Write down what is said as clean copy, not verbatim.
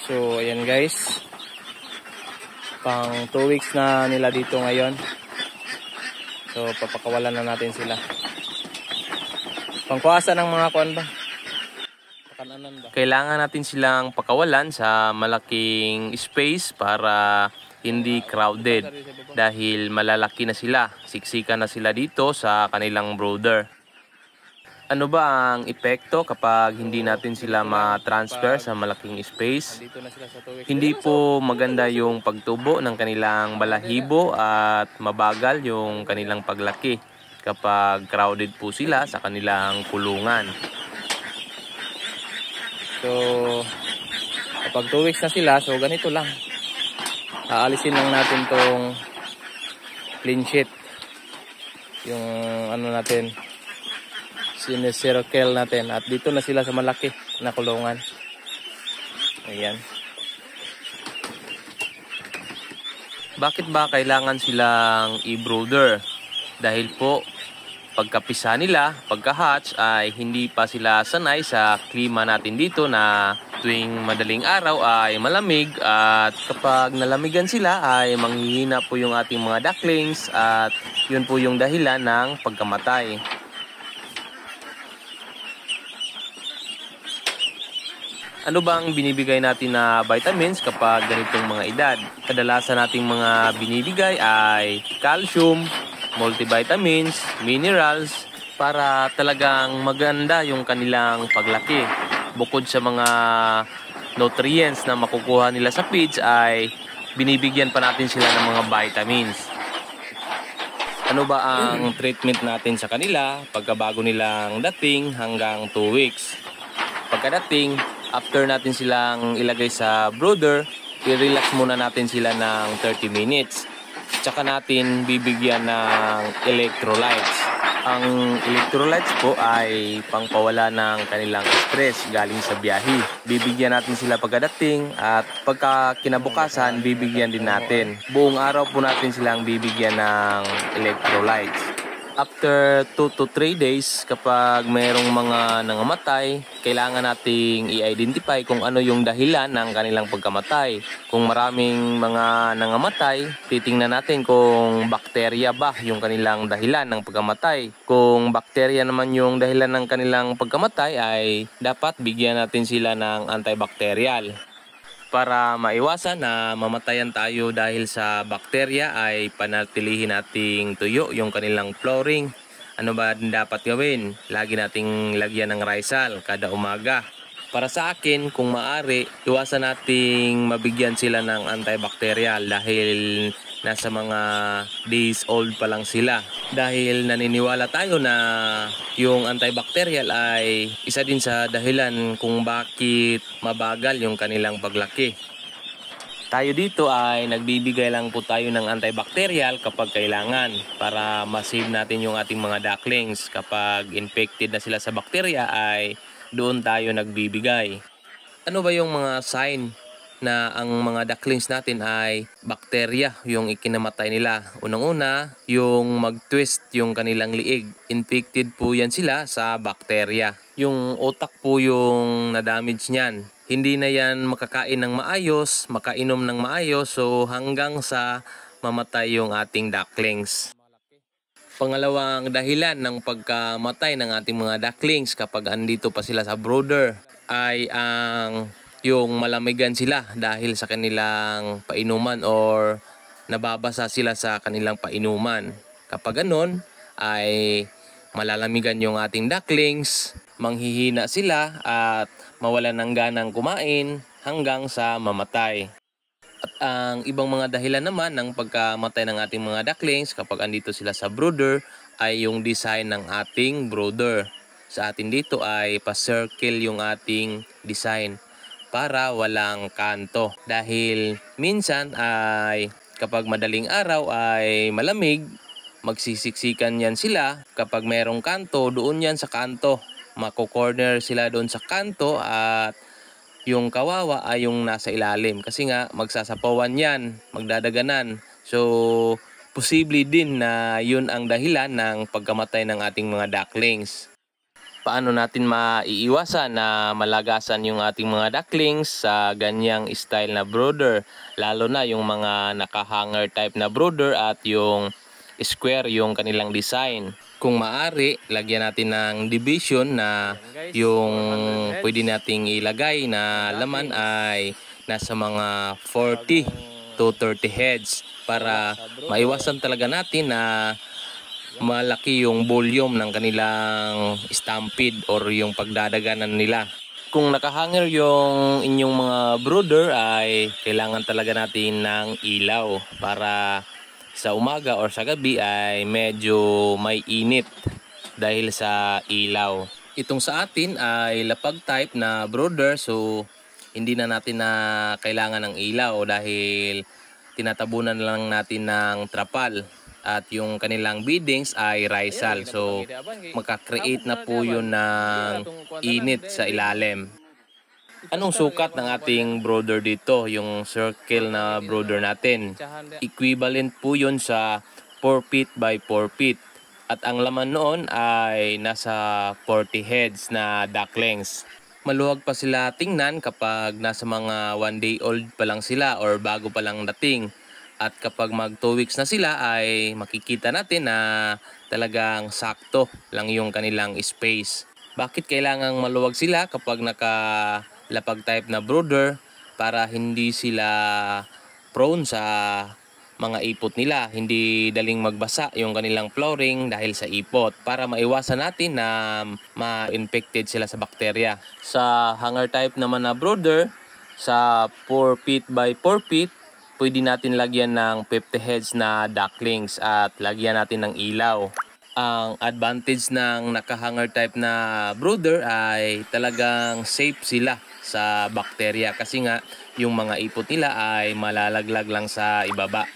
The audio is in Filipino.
So ayan guys, pang 2 weeks na nila dito ngayon. So papakawalan na natin sila. Pangkuasa ng mga kuan ba? Pakananan ba? Kailangan natin silang pakawalan sa malaking space para hindi crowded dahil malalaki na sila. Siksikan na sila dito sa kanilang brooder. Ano ba ang epekto kapag hindi natin sila ma-transfer sa malaking space? Hindi po maganda yung pagtubo ng kanilang balahibo at mabagal yung kanilang paglaki kapag crowded po sila sa kanilang kulungan. So kapag 2 weeks na sila, so ganito lang. Aalisin lang natin tong clean sheet. Yung ano natin, sinicircle natin. At dito na sila sa malaki na kulungan. Ayan. Bakit ba kailangan silang i-brooder? Dahil po, pagkapisa nila, pagka-hatch ay hindi pa sila sanay sa klima natin dito na tuwing madaling araw ay malamig at kapag nalamigan sila ay manghihina po yung ating mga ducklings at yun po yung dahilan ng pagkamatay. Ano bang binibigay natin na vitamins kapag ganitong mga edad? Kadalasan nating mga binibigay ay calcium, multivitamins, minerals para talagang maganda yung kanilang paglaki. Bukod sa mga nutrients na makukuha nila sa feeds ay binibigyan pa natin sila ng mga vitamins. Ano ba ang treatment natin sa kanila pagkabago nilang dating hanggang 2 weeks? Pagkadating, after natin silang ilagay sa brooder, i-relax muna natin sila ng 30 minutes. Tsaka natin bibigyan ng electrolytes. Ang electrolytes po ay pangpawala ng kanilang stress galing sa biyahe. Bibigyan natin sila pagkadating at pagka kinabukasan, bibigyan din natin. Buong araw po natin silang bibigyan ng electrolytes. After 2 to 3 days, kapag mayroong mga nangamatay, kailangan nating i-identify kung ano yung dahilan ng kanilang pagkamatay. Kung maraming mga nangamatay, titingnan natin kung bakterya ba yung kanilang dahilan ng pagkamatay. Kung bakterya naman yung dahilan ng kanilang pagkamatay, ay dapat bigyan natin sila ng antibacterial. Para maiwasan na mamatayan tayo dahil sa bakterya ay panatilihin nating tuyo yung kanilang flooring. Ano ba dapat gawin? Lagi nating lagyan ng Rysal kada umaga. Para sa akin, kung maaari, iwasan nating mabigyan sila ng antibacterial dahil nasa mga days old pa lang sila. Dahil naniniwala tayo na yung antibacterial ay isa din sa dahilan kung bakit mabagal yung kanilang paglaki. Tayo dito ay nagbibigay lang po tayo ng antibacterial kapag kailangan para ma-save natin yung ating mga ducklings. Kapag infected na sila sa bakterya ay doon tayo nagbibigay. Ano ba yung mga sign na ang mga ducklings natin ay bakterya yung ikinamatay nila? Unang-una, yung mag-twist yung kanilang liig. Infected po yan sila sa bakterya. Yung utak po yung na-damage niyan. Hindi na yan makakain ng maayos, makainom ng maayos, so hanggang sa mamatay yung ating ducklings. Pangalawang dahilan ng pagkamatay ng ating mga ducklings kapag andito pa sila sa brooder ay ang yung malamigan sila dahil sa kanilang painuman or nababasa sila sa kanilang painuman. Kapag ganon ay malalamigan yung ating ducklings, manghihina sila at mawalan ng ganang kumain hanggang sa mamatay. At ang ibang mga dahilan naman ng pagkamatay ng ating mga ducklings kapag andito sila sa brooder ay yung design ng ating brooder. Sa atin dito ay pa-circle yung ating design para walang kanto. Dahil minsan ay kapag madaling araw ay malamig, magsisiksikan yan sila. Kapag mayroong kanto, doon yan sa kanto. Mako-corner sila doon sa kanto at yung kawawa ay yung nasa ilalim kasi nga magsasapawan yan, magdadaganan. So, posible din na yun ang dahilan ng pagkamatay ng ating mga ducklings. Paano natin maiiwasan na malagasan yung ating mga ducklings sa ganyang style na brooder, lalo na yung mga naka-hanger type na brooder at yung square yung kanilang design. Kung maaari, lagyan natin ng division na yung pwede nating ilagay na laman ay nasa mga 40 to 30 heads para maiwasan talaga natin na malaki yung volume ng kanilang stampede or yung pagdadaganan nila. Kung nakahanger yung inyong mga brooder ay kailangan talaga natin ng ilaw para sa umaga or sa gabi ay medyo may init dahil sa ilaw. Itong sa atin ay lapag type na brooder, so hindi na natin na kailangan ng ilaw dahil tinatabunan lang natin ng trapal. At yung kanilang beadings ay risal. So makakreate na po yun ng init sa ilalim. Anong sukat ng ating brooder dito? Yung circle na brooder natin. Equivalent po yun sa 4 feet by 4 feet. At ang laman noon ay nasa 40 heads na ducklings. Maluwag pa sila tingnan kapag nasa mga 1 day old pa lang sila or bago pa lang dating. At kapag mag 2 weeks na sila ay makikita natin na talagang sakto lang yung kanilang space. Bakit kailangang maluwag sila kapag nakalapag type na brooder? Para hindi sila prone sa mga ipot nila. Hindi daling magbasa yung kanilang flooring dahil sa ipot. Para maiwasan natin na ma-infected sila sa bakterya. Sa hanger type naman na brooder, sa 4 feet by 4 feet, pwede natin lagyan ng 50 heads na ducklings at lagyan natin ng ilaw. Ang advantage ng naka-hanger type na brooder ay talagang safe sila sa bakterya kasi nga yung mga ipot nila ay malalaglag lang sa ibaba.